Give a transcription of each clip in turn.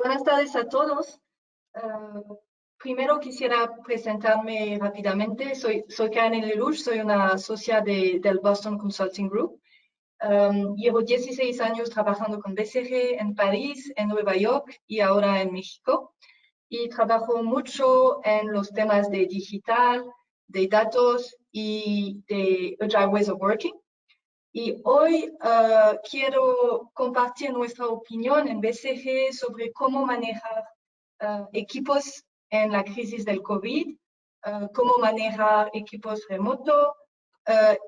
Buenas tardes a todos. Primero quisiera presentarme rápidamente. Soy Karen Lelouch, soy una socia del Boston Consulting Group. Llevo 16 años trabajando con BCG en París, en Nueva York y ahora en México. Y trabajo mucho en los temas de digital, de datos y de Agile Ways of Working. Y hoy quiero compartir nuestra opinión en BCG sobre cómo manejar equipos en la crisis del COVID, cómo manejar equipos remotos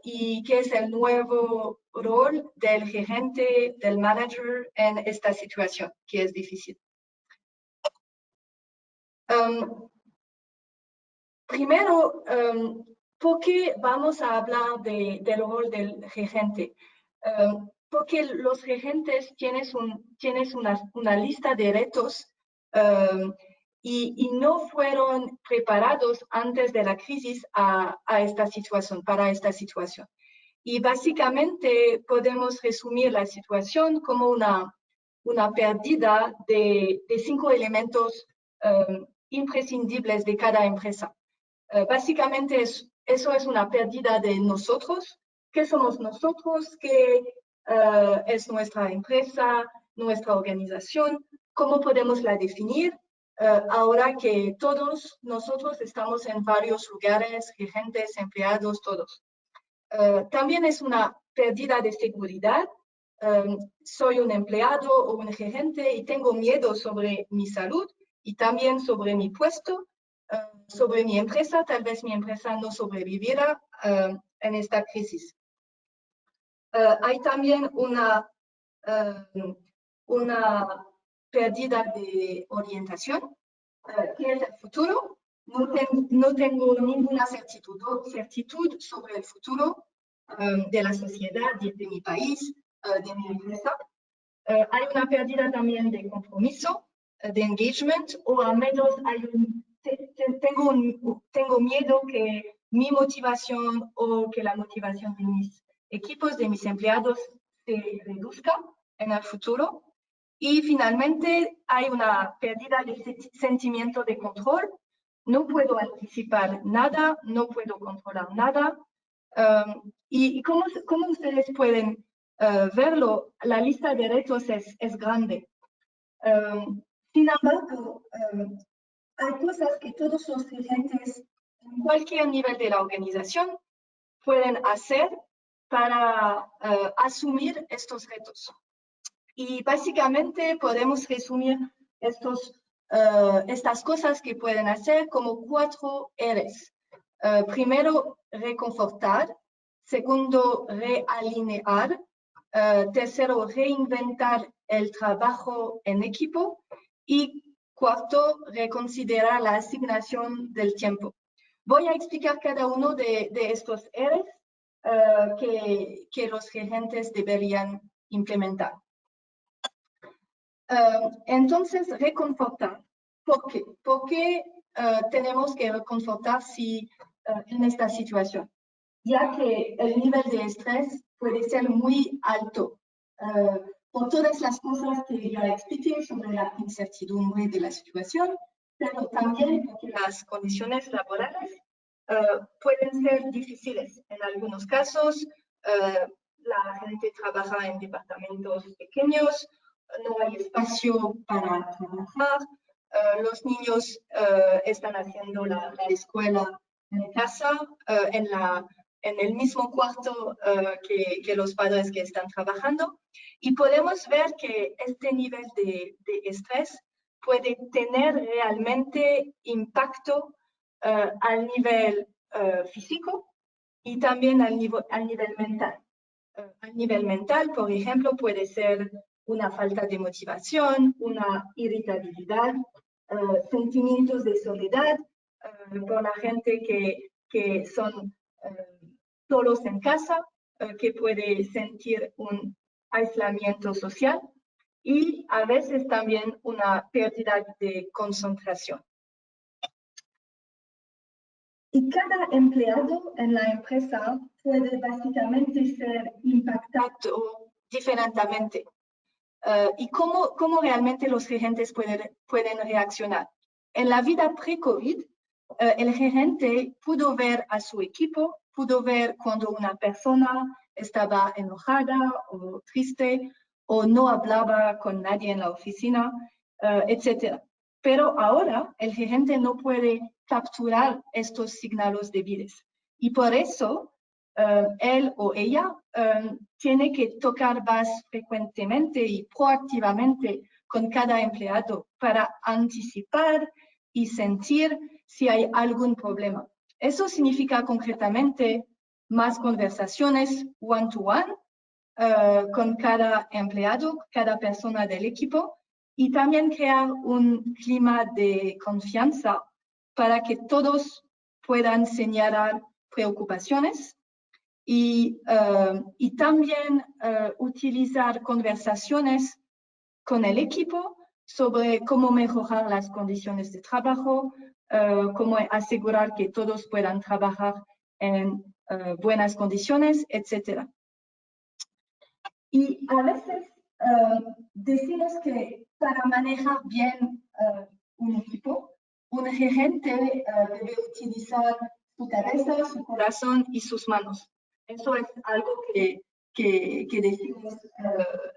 y qué es el nuevo rol del gerente, del manager en esta situación, que es difícil. Primero, ¿por qué vamos a hablar del rol del gerente? Porque los regentes tienen una lista de retos y no fueron preparados antes de la crisis para esta situación. Y básicamente podemos resumir la situación como una pérdida de 5 elementos imprescindibles de cada empresa. Básicamente eso es una pérdida de nosotros. ¿Qué somos nosotros? ¿Qué es nuestra empresa, nuestra organización? ¿Cómo podemos la definir? Ahora que todos nosotros estamos en varios lugares, gerentes, empleados, todos. También es una pérdida de seguridad. Soy un empleado o un gerente y tengo miedo sobre mi salud y también sobre mi puesto. Sobre mi empresa, tal vez mi empresa no sobreviviera en esta crisis. Hay también una pérdida de orientación. ¿Qué es el futuro? No tengo ninguna certitud sobre el futuro de la sociedad, de mi país, de mi empresa. Hay una pérdida también de compromiso, de engagement, o al menos tengo miedo que mi motivación o que la motivación de mis equipos, de mis empleados, se reduzca en el futuro. Y finalmente hay una pérdida de sentimiento de control. No puedo anticipar nada, no puedo controlar nada. Y como ustedes pueden verlo, la lista de retos es grande. Sin embargo, hay cosas que todos los gerentes en cualquier nivel de la organización pueden hacer para asumir estos retos. Y básicamente podemos resumir estas cosas que pueden hacer como 4 R's. Primero, reconfortar. Segundo, realinear. Tercero, reinventar el trabajo en equipo. Y cuarto, reconsiderar la asignación del tiempo. Voy a explicar cada uno de estos R's que los gerentes deberían implementar. Entonces, reconfortar. ¿Por qué? ¿Por qué tenemos que reconfortar en esta situación? Ya que el nivel de estrés puede ser muy alto por todas las cosas que ya expliqué sobre la incertidumbre de la situación, pero también porque las condiciones laborales pueden ser difíciles. En algunos casos, la gente trabaja en departamentos pequeños, no hay espacio para trabajar, los niños están haciendo la escuela en casa, en el mismo cuarto que los padres que están trabajando, y podemos ver que este nivel de estrés puede tener realmente impacto al nivel físico y también al nivel mental. Al nivel mental, por ejemplo, puede ser una falta de motivación, una irritabilidad, sentimientos de soledad por la gente que son solos en casa, que puede sentir un aislamiento social y a veces también una pérdida de concentración. Y cada empleado en la empresa puede básicamente ser impactado diferentemente. y cómo realmente los gerentes pueden reaccionar. En la vida pre-COVID, el gerente pudo ver a su equipo, pudo ver cuando una persona estaba enojada o triste o no hablaba con nadie en la oficina, etc. Pero ahora el gerente no puede capturar estos signos débiles. Y por eso él o ella tiene que tocar más frecuentemente y proactivamente con cada empleado para anticipar y sentir si hay algún problema. Eso significa concretamente más conversaciones one-to-one con cada empleado, cada persona del equipo, y también crear un clima de confianza para que todos puedan señalar preocupaciones y también utilizar conversaciones con el equipo sobre cómo mejorar las condiciones de trabajo, cómo asegurar que todos puedan trabajar en buenas condiciones, etc. Y a veces decimos que para manejar bien un equipo, un gerente debe utilizar su cabeza, su corazón y sus manos. Eso es algo que decimos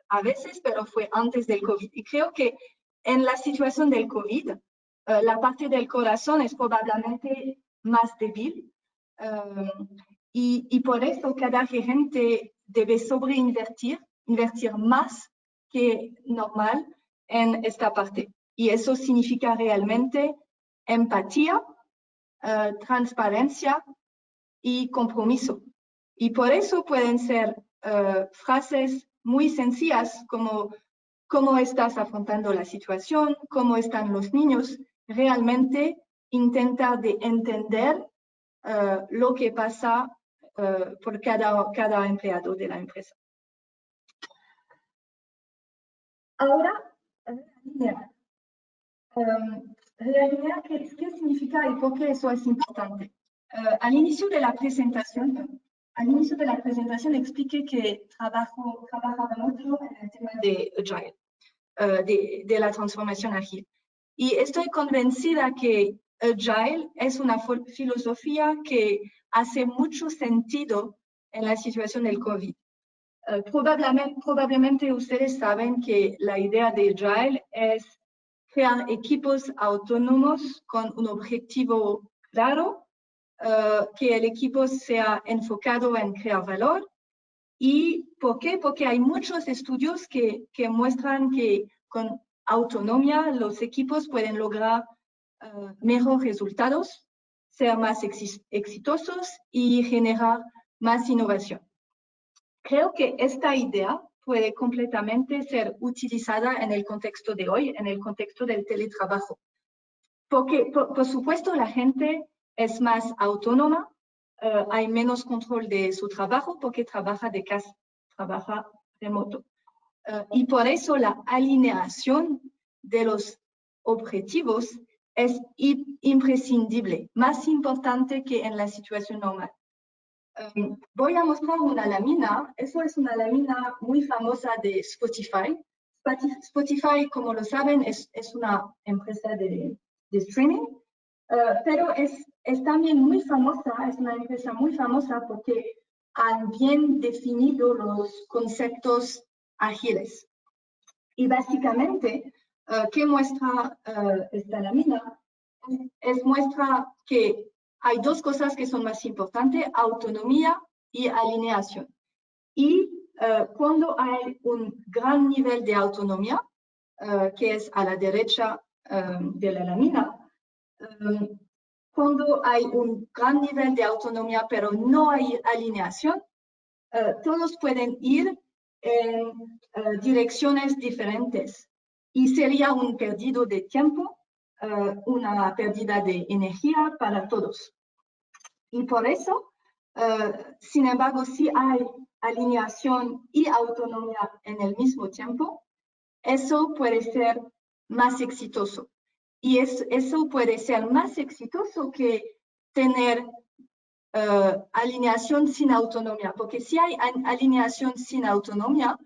a veces, pero fue antes del COVID. Y creo que en la situación del COVID, la parte del corazón es probablemente más débil. Y por eso cada gerente debe invertir más que normal en esta parte. Y eso significa realmente empatía, transparencia y compromiso. Y por eso pueden ser frases muy sencillas como cómo estás afrontando la situación, cómo están los niños, realmente intentar de entender lo que pasa por cada empleado de la empresa. Ahora, realinear, ¿qué significa y por qué eso es importante? Al inicio de la presentación expliqué que trabajaba mucho en el tema de Agile, de la transformación ágil. Y estoy convencida que Agile es una filosofía que hace mucho sentido en la situación del COVID. Probablemente ustedes saben que la idea de Agile es crear equipos autónomos con un objetivo claro, que el equipo sea enfocado en crear valor. ¿Y por qué? Porque hay muchos estudios que muestran que con autonomía los equipos pueden lograr mejores resultados, ser más exitosos y generar más innovación. Creo que esta idea puede completamente ser utilizada en el contexto de hoy, en el contexto del teletrabajo. Porque, por supuesto, la gente es más autónoma, hay menos control de su trabajo porque trabaja de casa, trabaja remoto. Y por eso la alineación de los objetivos es imprescindible, más importante que en la situación normal. Voy a mostrar una lámina. Eso es una lámina muy famosa de Spotify. Spotify, como lo saben, es una empresa de streaming, pero es también muy famosa, es una empresa muy famosa porque han bien definido los conceptos ágiles. Y básicamente, ¿qué muestra esta lámina? Muestra que hay dos cosas que son más importantes, autonomía y alineación. Y cuando hay un gran nivel de autonomía, que es a la derecha de la lámina, cuando hay un gran nivel de autonomía pero no hay alineación, todos pueden ir en direcciones diferentes y sería un perdido de tiempo, una pérdida de energía para todos. Y por eso, sin embargo, si hay alineación y autonomía en el mismo tiempo, eso puede ser más exitoso. Y eso puede ser más exitoso que tener alineación sin autonomía, porque si hay alineación sin autonomía,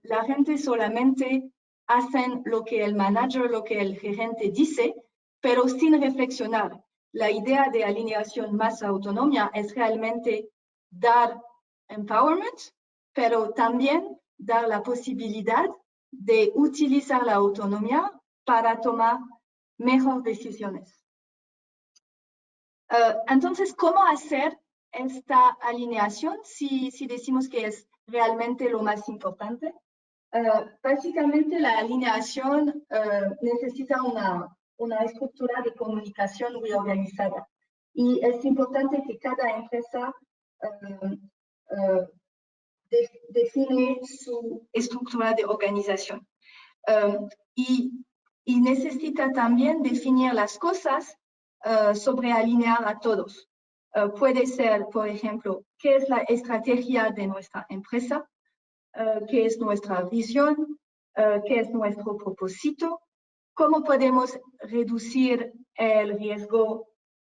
la gente solamente hace lo que el manager, lo que el gerente dice, pero sin reflexionar. La idea de alineación más autonomía es realmente dar empowerment, pero también dar la posibilidad de utilizar la autonomía para tomar mejores decisiones. Entonces, ¿cómo hacer esta alineación si decimos que es realmente lo más importante? Básicamente, la alineación necesita una estructura de comunicación muy organizada. Y es importante que cada empresa define su estructura de organización. Y necesita también definir las cosas sobre alinear a todos. Puede ser, por ejemplo, qué es la estrategia de nuestra empresa, qué es nuestra visión, qué es nuestro propósito, cómo podemos reducir el riesgo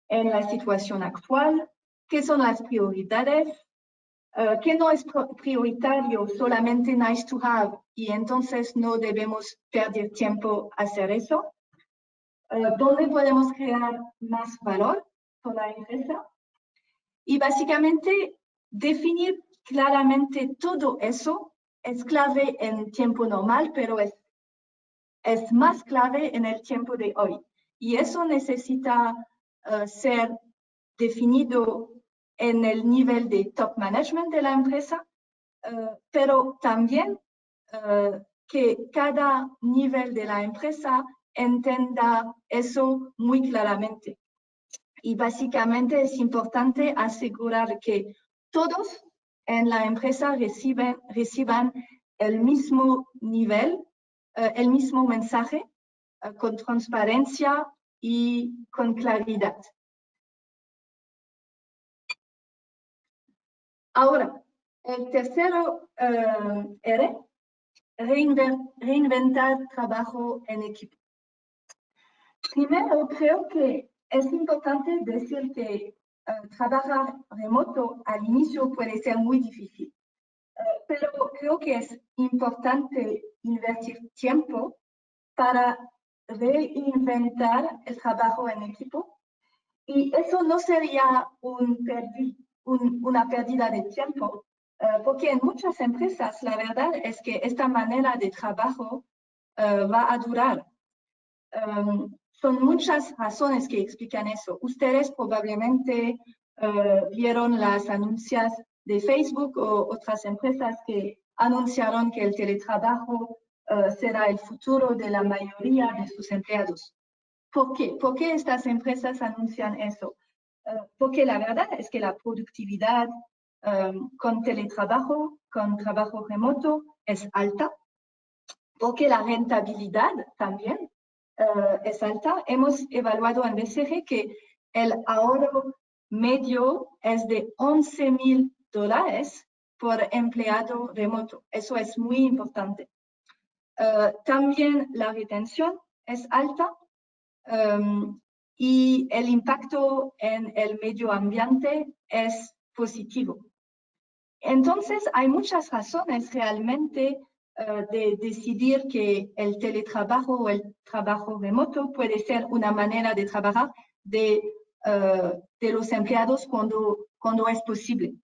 en la situación actual, qué son las prioridades, que no es prioritario, solamente nice to have, y entonces no debemos perder tiempo a hacer eso. ¿Dónde podemos crear más valor con la empresa? Y básicamente definir claramente todo eso es clave en tiempo normal, pero es más clave en el tiempo de hoy. Y eso necesita ser definido en el nivel de top management de la empresa, pero también que cada nivel de la empresa entienda eso muy claramente. Y básicamente es importante asegurar que todos en la empresa reciban el mismo nivel, el mismo mensaje, con transparencia y con claridad. Ahora, el tercero R, reinventar trabajo en equipo. Primero, creo que es importante decir que trabajar remoto al inicio puede ser muy difícil, pero creo que es importante invertir tiempo para reinventar el trabajo en equipo, y eso no sería una pérdida de tiempo, porque en muchas empresas la verdad es que esta manera de trabajo va a durar. Son muchas razones que explican eso. Ustedes probablemente vieron las anuncios de Facebook o otras empresas que anunciaron que el teletrabajo será el futuro de la mayoría de sus empleados. ¿Por qué? ¿Por qué estas empresas anuncian eso? Porque la verdad es que la productividad con teletrabajo, con trabajo remoto, es alta, porque la rentabilidad también es alta. Hemos evaluado en BCG que el ahorro medio es de $11,000 por empleado remoto. Eso es muy importante. También la retención es alta y el impacto en el medio ambiente es positivo. Entonces, hay muchas razones realmente de decidir que el teletrabajo o el trabajo remoto puede ser una manera de trabajar de los empleados cuando es posible.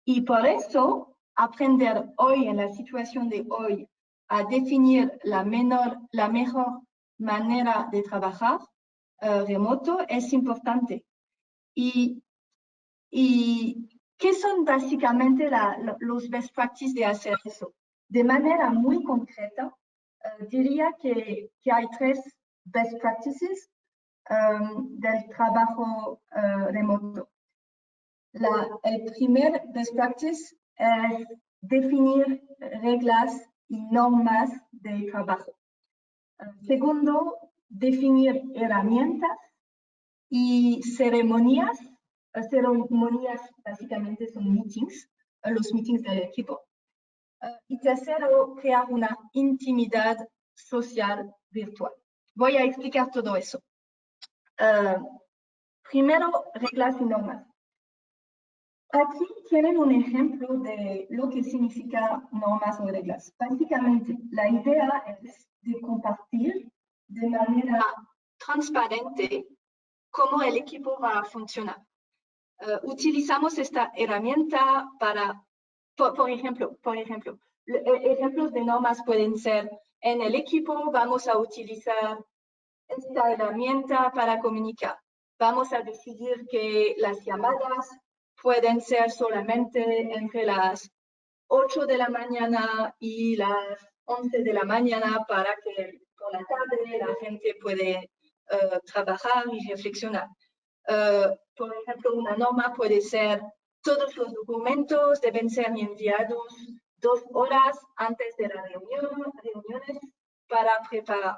Y por eso, aprender hoy, en la situación de hoy, a definir la mejor manera de trabajar remoto es importante. Y ¿qué son básicamente los best practices de hacer eso? De manera muy concreta, diría que hay 3 best practices del trabajo remoto. El primer best practice es definir reglas y normas de trabajo. Segundo, definir herramientas y ceremonias. Las ceremonias básicamente son meetings, los meetings del equipo. Y tercero, crear una intimidad social virtual. Voy a explicar todo eso. Primero, reglas y normas. Aquí tienen un ejemplo de lo que significa normas o reglas. Básicamente, la idea es de compartir de manera transparente cómo el equipo va a funcionar. Utilizamos esta herramienta para, por ejemplo, ejemplos de normas pueden ser: en el equipo vamos a utilizar esta herramienta para comunicar. Vamos a decidir que las llamadas pueden ser solamente entre las 8 de la mañana y las 11 de la mañana para que por la tarde la gente puede trabajar y reflexionar. Por ejemplo, una norma puede ser: todos los documentos deben ser enviados 2 horas antes de las reuniones para preparar.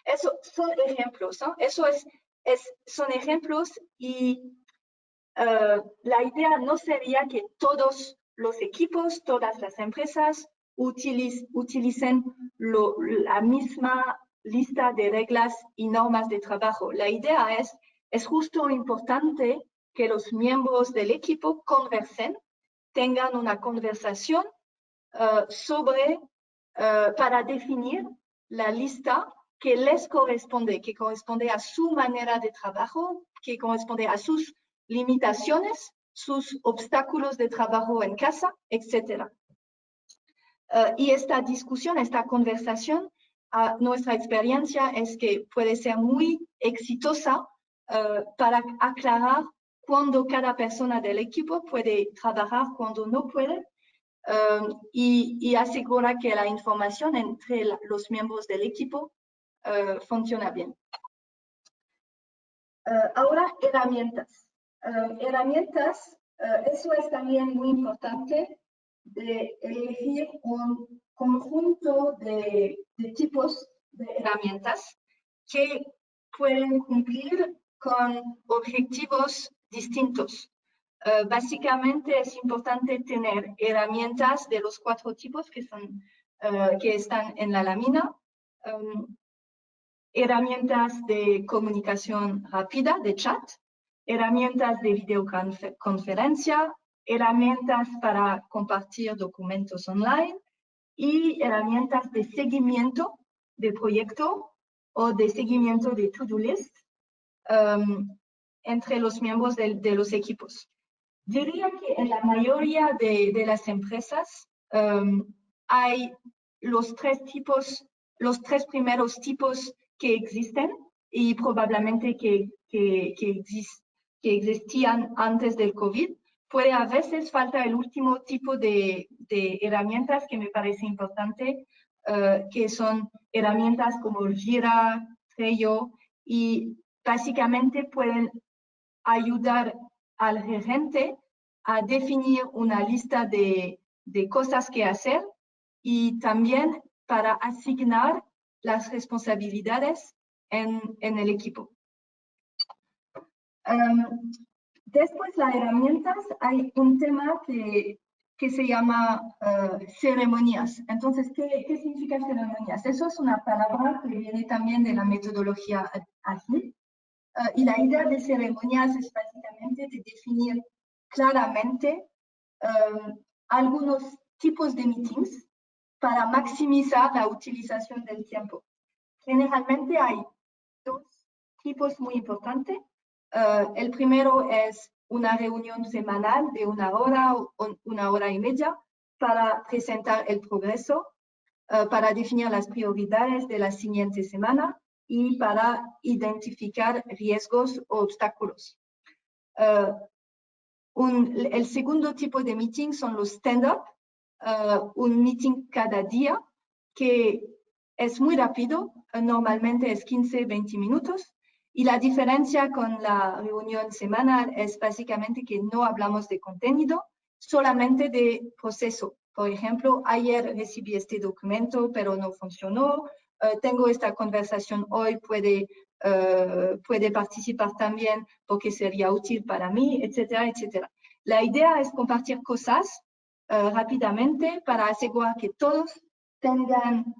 Eso son ejemplos, ¿no? Son ejemplos y la idea no sería que todos los equipos, todas las empresas utilicen la misma lista de reglas y normas de trabajo. La idea es justo importante que los miembros del equipo conversen, tengan una conversación para definir la lista que les corresponde, que corresponde a su manera de trabajo, que corresponde a sus limitaciones, sus obstáculos de trabajo en casa, etc. Y esta discusión, esta conversación, nuestra experiencia es que puede ser muy exitosa para aclarar cuándo cada persona del equipo puede trabajar, cuándo no puede, y asegura que la información entre los miembros del equipo funciona bien. Ahora, herramientas. Eso es también muy importante, de elegir un conjunto de tipos de herramientas que pueden cumplir con objetivos distintos. Básicamente es importante tener herramientas de los 4 tipos que están en la lámina. Herramientas de comunicación rápida, de chat, herramientas de videoconferencia, herramientas para compartir documentos online y herramientas de seguimiento de proyecto o de seguimiento de to-do list entre los miembros de los equipos. Diría que en la mayoría de las empresas hay los 3 primeros tipos que existen y probablemente que existían antes del COVID. Puede a veces faltar el último tipo de herramientas que me parece importante, que son herramientas como Jira, Trello, y básicamente pueden ayudar al gerente a definir una lista de cosas que hacer y también para asignar las responsabilidades en el equipo. Después de las herramientas hay un tema que se llama ceremonias. Entonces, ¿qué significa ceremonias? Eso es una palabra que viene también de la metodología ágil. Y la idea de ceremonias es básicamente de definir claramente algunos tipos de meetings para maximizar la utilización del tiempo. Generalmente hay 2 tipos muy importantes. El primero es una reunión semanal de 1 hora o 1 hora y media para presentar el progreso, para definir las prioridades de la siguiente semana y para identificar riesgos o obstáculos. El segundo tipo de meeting son los stand-up, un meeting cada día que es muy rápido, normalmente es 15-20 minutos, y la diferencia con la reunión semanal es básicamente que no hablamos de contenido, solamente de proceso. Por ejemplo, ayer recibí este documento, pero no funcionó. Tengo esta conversación hoy, puede participar también porque sería útil para mí, etcétera, etcétera. La idea es compartir cosas rápidamente para asegurar que todos tengan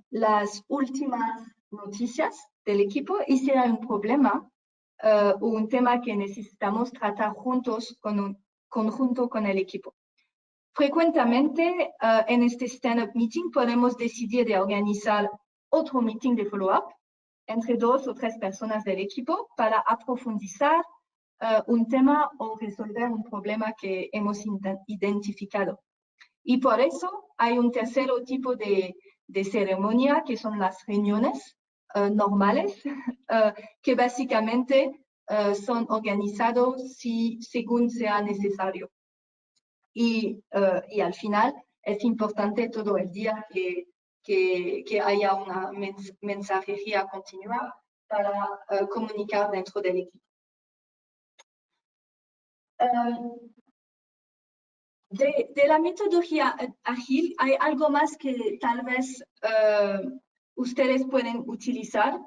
las últimas noticias del equipo, y si hay un problema, un tema que necesitamos tratar conjunto con el equipo. Frecuentemente, en este stand-up meeting podemos decidir de organizar otro meeting de follow-up entre 2 o 3 personas del equipo para aprofundizar un tema o resolver un problema que hemos identificado. Y por eso hay un tercer tipo de ceremonia, que son las reuniones normales, que básicamente son organizados según sea necesario. Y al final es importante todo el día que haya una mensajería continua para comunicar dentro del equipo. De la metodología ágil hay algo más que tal vez ustedes pueden utilizar,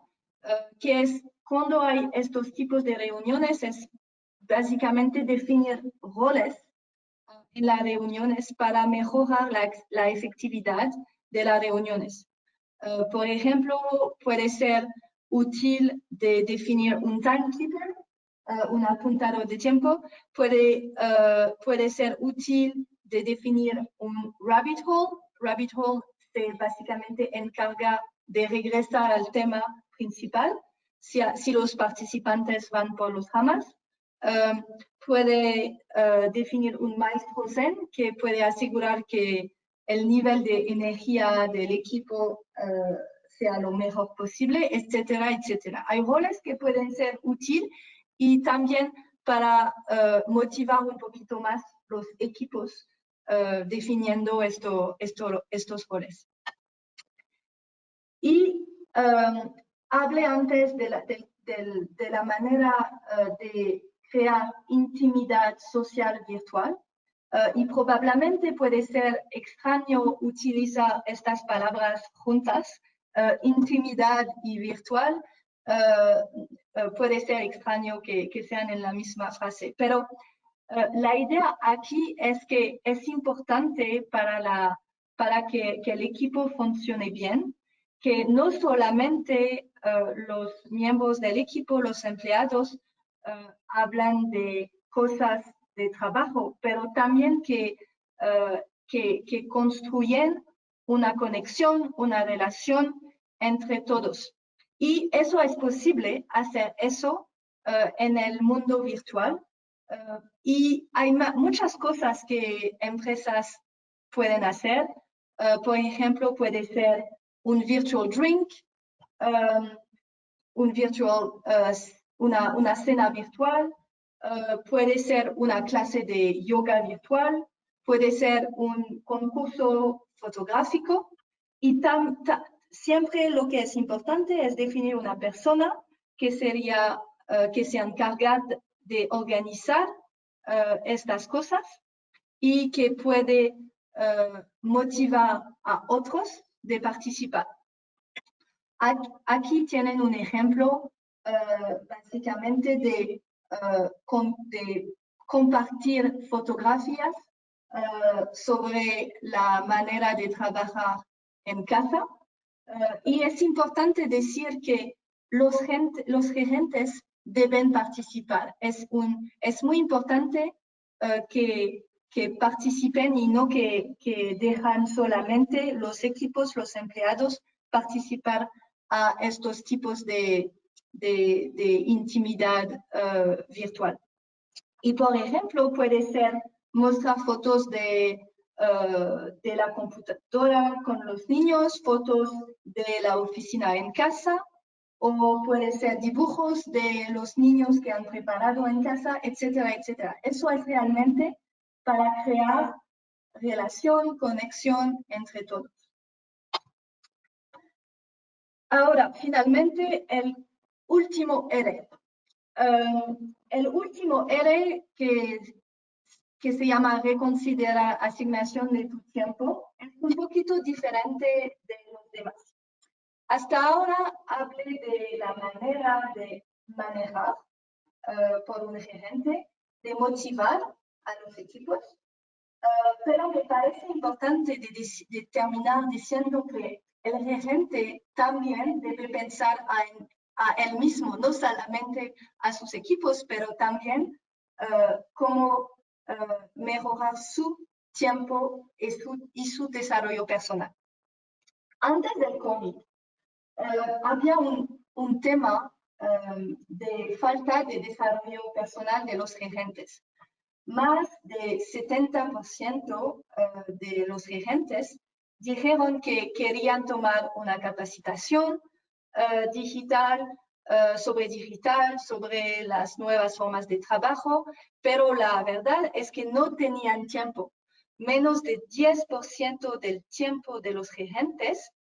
que es cuando hay estos tipos de reuniones, es básicamente definir roles en las reuniones para mejorar la efectividad de las reuniones. Por ejemplo, puede ser útil de definir un timekeeper, un apuntador de tiempo. Puede ser útil de definir un rabbit hole. Rabbit hole se básicamente encarga de regresar al tema principal si los participantes van por los ramas. Puede definir un maestro zen que puede asegurar que el nivel de energía del equipo sea lo mejor posible, etcétera, etcétera. Hay roles que pueden ser útiles y también para motivar un poquito más los equipos definiendo estos roles. Y hablé antes de la manera de crear intimidad social virtual y probablemente puede ser extraño utilizar estas palabras juntas, intimidad y virtual. Puede ser extraño que sean en la misma frase, pero la idea aquí es que es importante para que el equipo funcione bien, que no solamente los miembros del equipo, los empleados, hablan de cosas de trabajo, pero también que construyen una conexión, una relación entre todos. Y eso es posible hacer eso en el mundo virtual. Y hay muchas cosas que empresas pueden hacer. Por ejemplo, puede ser un virtual drink, una cena virtual, puede ser una clase de yoga virtual, puede ser un concurso fotográfico y siempre lo que es importante es definir una persona que se encarga de organizar estas cosas y que puede motivar a otros de participar. Aquí tienen un ejemplo básicamente de compartir fotografías sobre la manera de trabajar en casa. Y es importante decir que los gerentes deben participar. Es muy importante que participen y no que dejan solamente los equipos, los empleados participar a estos tipos de intimidad virtual. Y por ejemplo, puede ser mostrar fotos de la computadora con los niños, fotos de la oficina en casa, o puede ser dibujos de los niños que han preparado en casa, etcétera, etcétera. Eso es realmente para crear relación, conexión entre todos. Ahora, finalmente, el último R. El último R que se llama reconsiderar asignación de tu tiempo es un poquito diferente de los demás. Hasta ahora hablé de la manera de manejar por un gerente, de motivar a los equipos, pero me parece importante de terminar diciendo que el gerente también debe pensar a él mismo, no solamente a sus equipos, pero también cómo mejorar su tiempo y su desarrollo personal. Antes del COVID, había un tema de falta de desarrollo personal de los gerentes. Más de 70% de los gerentes dijeron que querían tomar una capacitación digital, sobre las nuevas formas de trabajo, pero la verdad es que no tenían tiempo. Menos de 10% del tiempo de los gerentes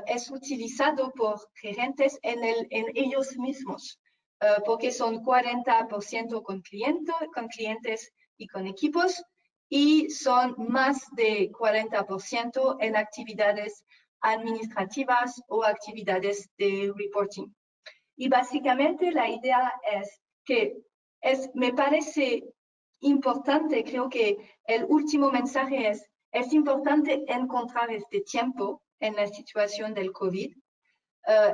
es utilizado por gerentes en ellos mismos, porque son 40% con clientes y con equipos, y son más de 40% en actividades administrativas o actividades de reporting. Y básicamente la idea es que me parece importante, creo que el último mensaje es importante encontrar este tiempo en la situación del COVID.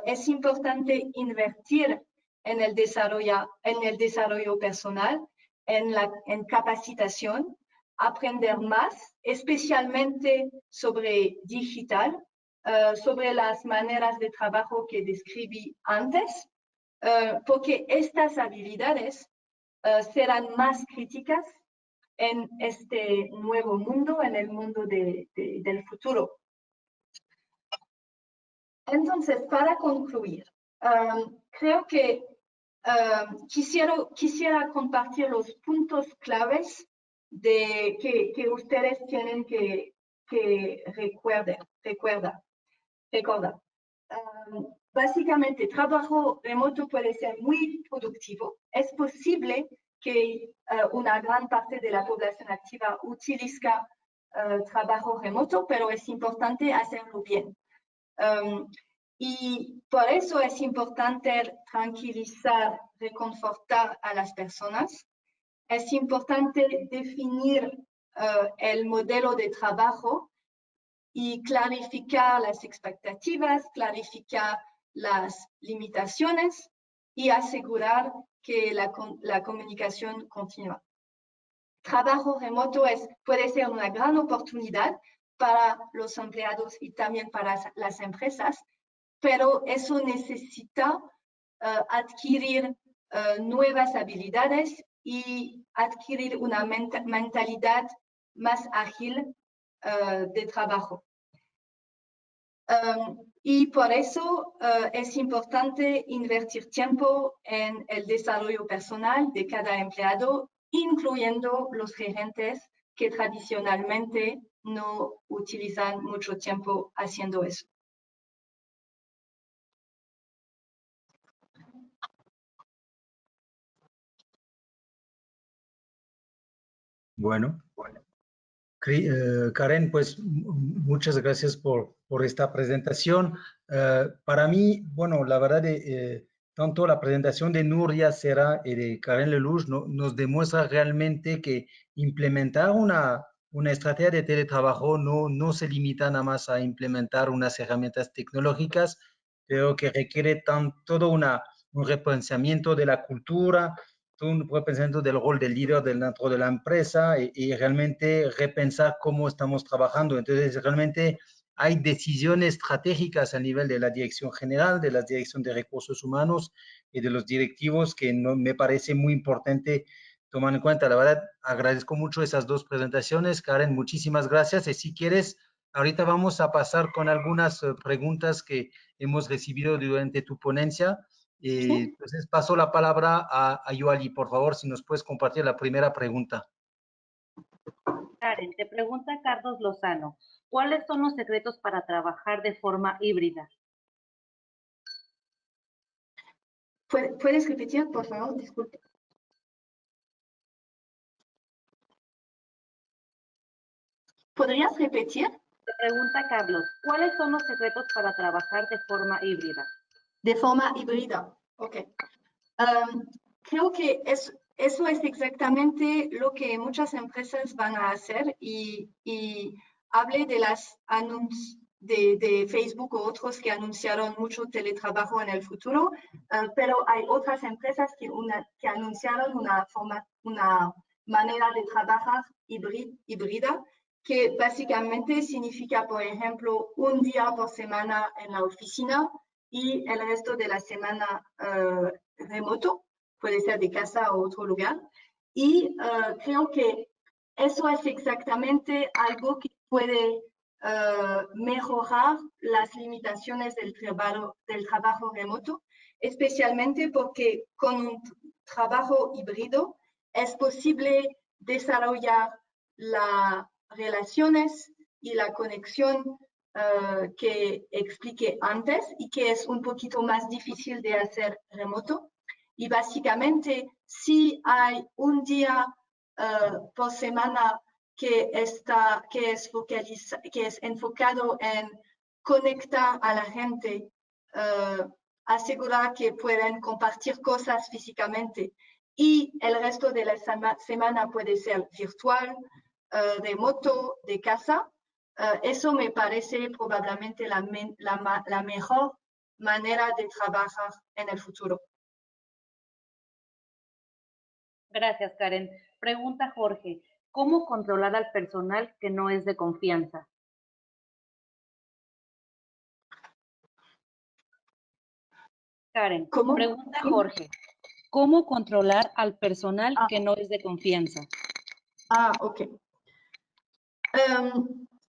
Es importante invertir en el desarrollo personal, en capacitación, aprender más, especialmente sobre digital, sobre las maneras de trabajo que describí antes, porque estas habilidades serán más críticas en este nuevo mundo, en el mundo del futuro. Entonces, para concluir, creo que quisiera compartir los puntos claves que ustedes tienen que recordar. Básicamente, trabajo remoto puede ser muy productivo. Es posible que una gran parte de la población activa utilice trabajo remoto, pero es importante hacerlo bien. Y por eso es importante tranquilizar, reconfortar a las personas. Es importante definir el modelo de trabajo y clarificar las expectativas, clarificar las limitaciones y asegurar que la comunicación continúa. Trabajo remoto puede ser una gran oportunidad para los empleados y también para las empresas, pero eso necesita adquirir nuevas habilidades y adquirir una mentalidad más ágil de trabajo. Y por eso es importante invertir tiempo en el desarrollo personal de cada empleado, incluyendo los gerentes que tradicionalmente no utilizan mucho tiempo haciendo eso. Bueno, Karen, pues muchas gracias por esta presentación. Para mí, bueno, la verdad, tanto la presentación de Nuria Serra y de Karen Lelouch nos demuestra realmente que implementar una estrategia de teletrabajo no se limita nada más a implementar unas herramientas tecnológicas, pero que requiere todo un repensamiento de la cultura, un repensamiento del rol del líder dentro de la empresa y realmente repensar cómo estamos trabajando. Entonces, realmente hay decisiones estratégicas a nivel de la dirección general, de la dirección de recursos humanos y de los directivos que me parece muy importante tomar en cuenta. La verdad, agradezco mucho esas dos presentaciones. Karen, muchísimas gracias. Y si quieres, ahorita vamos a pasar con algunas preguntas que hemos recibido durante tu ponencia. Entonces paso la palabra a Yoali. Por favor, si nos puedes compartir la primera pregunta. Karen, te pregunta Carlos Lozano, ¿cuáles son los secretos para trabajar de forma híbrida? ¿Puedes repetir, por favor? Disculpe. ¿Podrías repetir? Te pregunta Carlos, ¿cuáles son los secretos para trabajar de forma híbrida? De forma híbrida, ok. Creo que eso es exactamente lo que muchas empresas van a hacer y hablé de de Facebook o otros que anunciaron mucho teletrabajo en el futuro, pero hay otras empresas que anunciaron una manera de trabajar híbrida, que básicamente significa, por ejemplo, un día por semana en la oficina y el resto de la semana remoto, puede ser de casa o otro lugar. Y creo que eso es exactamente algo que puede mejorar las limitaciones del trabajo remoto, especialmente porque con un trabajo híbrido es posible desarrollar las relaciones y la conexión que expliqué antes y que es un poquito más difícil de hacer remoto. Y básicamente, si hay un día por semana que es enfocado en conectar a la gente, asegurar que pueden compartir cosas físicamente y el resto de la semana puede ser virtual, remoto, de casa. Eso me parece probablemente la mejor manera de trabajar en el futuro. Gracias, Karen. Pregunta Jorge, ¿cómo controlar al personal que no es de confianza? Karen, pregunta Jorge, ¿cómo controlar al personal que no es de confianza? Ok.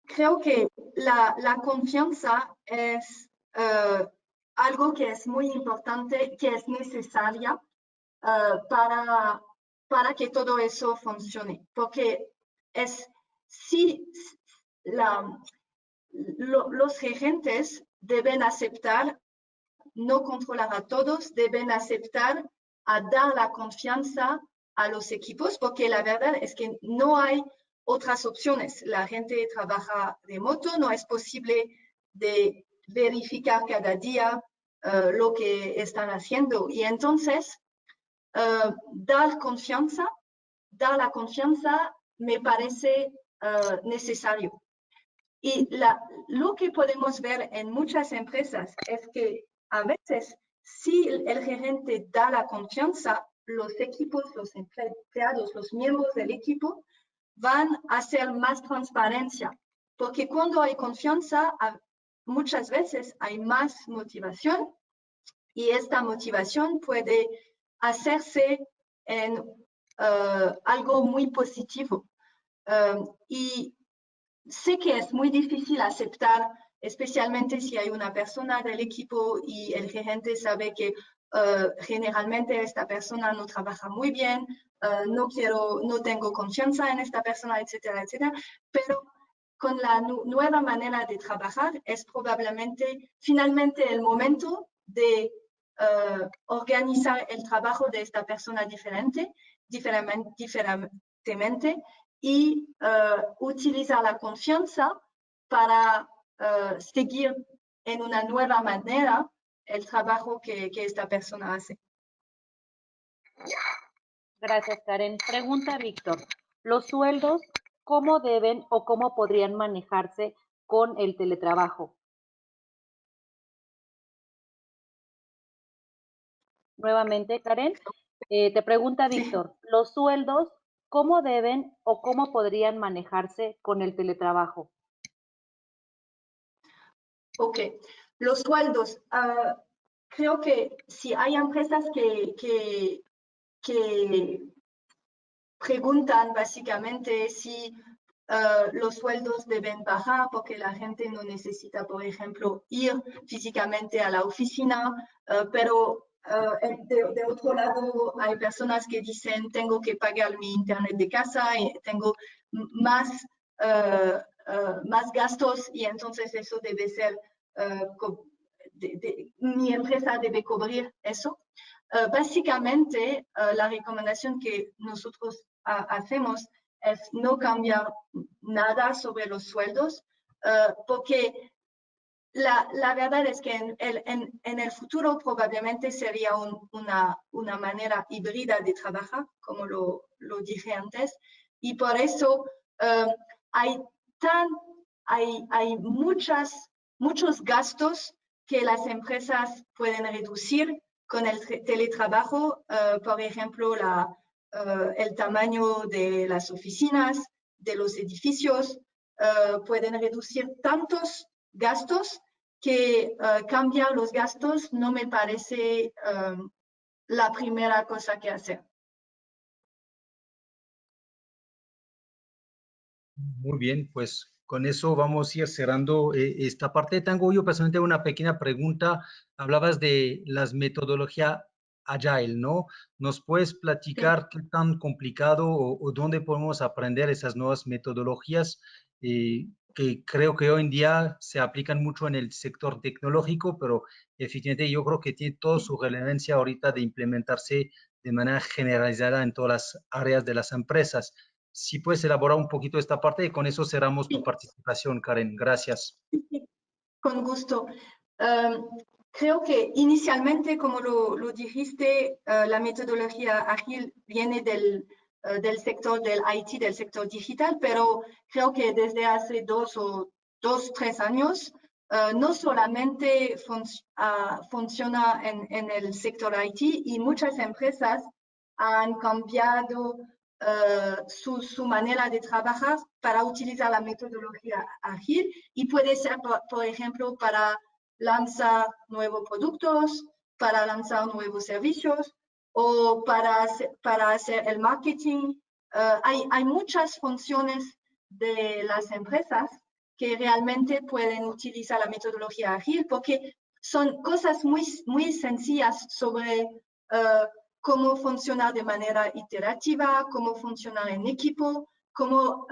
Creo que la confianza es algo que es muy importante, que es necesaria para que todo eso funcione, porque los gerentes deben aceptar, no controlar a todos, deben aceptar a dar la confianza a los equipos, porque la verdad es que no hay otras opciones. La gente trabaja remoto, no es posible de verificar cada día lo que están haciendo. Y entonces, dar la confianza me parece necesario. Y lo que podemos ver en muchas empresas es que a veces, si el gerente da la confianza, los equipos, los empleados, los miembros del equipo van a hacer más transparencia, porque cuando hay confianza, muchas veces hay más motivación y esta motivación puede hacerse en algo muy positivo. Y sé que es muy difícil aceptar, especialmente si hay una persona del equipo y el gerente sabe que generalmente esta persona no trabaja muy bien, no tengo confianza en esta persona, etcétera, etcétera. Pero con la nueva manera de trabajar es probablemente finalmente el momento de organizar el trabajo de esta persona diferentemente y utilizar la confianza para seguir en una nueva manera el trabajo que esta persona hace. Gracias, Karen. Pregunta Víctor, ¿los sueldos cómo deben o cómo podrían manejarse con el teletrabajo? Nuevamente, Karen, te pregunta Víctor, sí. ¿Los sueldos cómo deben o cómo podrían manejarse con el teletrabajo? Ok, los sueldos. Creo que si hay empresas que preguntan básicamente si los sueldos deben bajar porque la gente no necesita, por ejemplo, ir físicamente a la oficina, pero de otro lado hay personas que dicen tengo que pagar mi internet de casa y tengo más gastos y entonces eso debe ser, mi empresa debe cubrir eso. Básicamente, la recomendación que nosotros hacemos es no cambiar nada sobre los sueldos, porque la verdad es que en el futuro probablemente sería una manera híbrida de trabajar, como lo dije antes, y por eso hay muchas muchos gastos que las empresas pueden reducir con el teletrabajo, por ejemplo, el tamaño de las oficinas, de los edificios, pueden reducir tantos gastos que cambiar los gastos no me parece la primera cosa que hacer. Muy bien, pues con eso vamos a ir cerrando esta parte. Tengo yo personalmente una pequeña pregunta. Hablabas de las metodologías Agile, ¿no? ¿Nos puedes platicar qué tan complicado o dónde podemos aprender esas nuevas metodologías que creo que hoy en día se aplican mucho en el sector tecnológico, pero efectivamente yo creo que tiene toda su relevancia ahorita de implementarse de manera generalizada en todas las áreas de las empresas? Si puedes elaborar un poquito esta parte y con eso cerramos tu participación, Karen. Gracias. Con gusto. Creo que inicialmente, como lo dijiste, la metodología ágil viene del sector del IT, del sector digital, pero creo que desde hace 3 años, no solamente funciona en el sector IT y muchas empresas han cambiado su manera de trabajar para utilizar la metodología ágil y puede ser, por ejemplo, para lanzar nuevos productos, para lanzar nuevos servicios o para hacer el marketing. Hay muchas funciones de las empresas que realmente pueden utilizar la metodología ágil porque son cosas muy sencillas sobre cómo funcionar de manera iterativa, cómo funcionar en equipo, cómo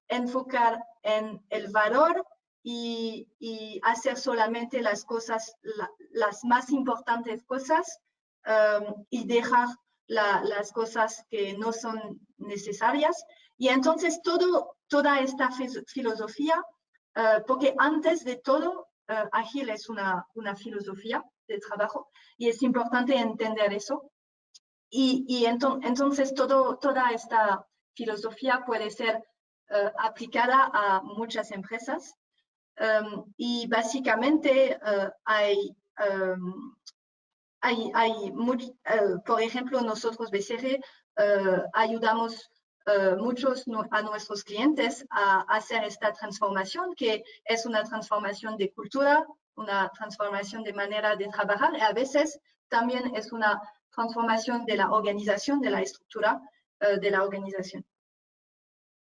enfocar en el valor y hacer solamente las cosas, las más importantes cosas y dejar las cosas que no son necesarias. Y entonces toda esta filosofía, porque antes de todo, ágil es una filosofía de trabajo y es importante entender eso. Y entonces toda esta filosofía puede ser aplicada a muchas empresas y básicamente por ejemplo, nosotros BCG ayudamos muchos a nuestros clientes a hacer esta transformación, que es una transformación de cultura, una transformación de manera de trabajar, y a veces también es una transformación de la organización, de la estructura de la organización.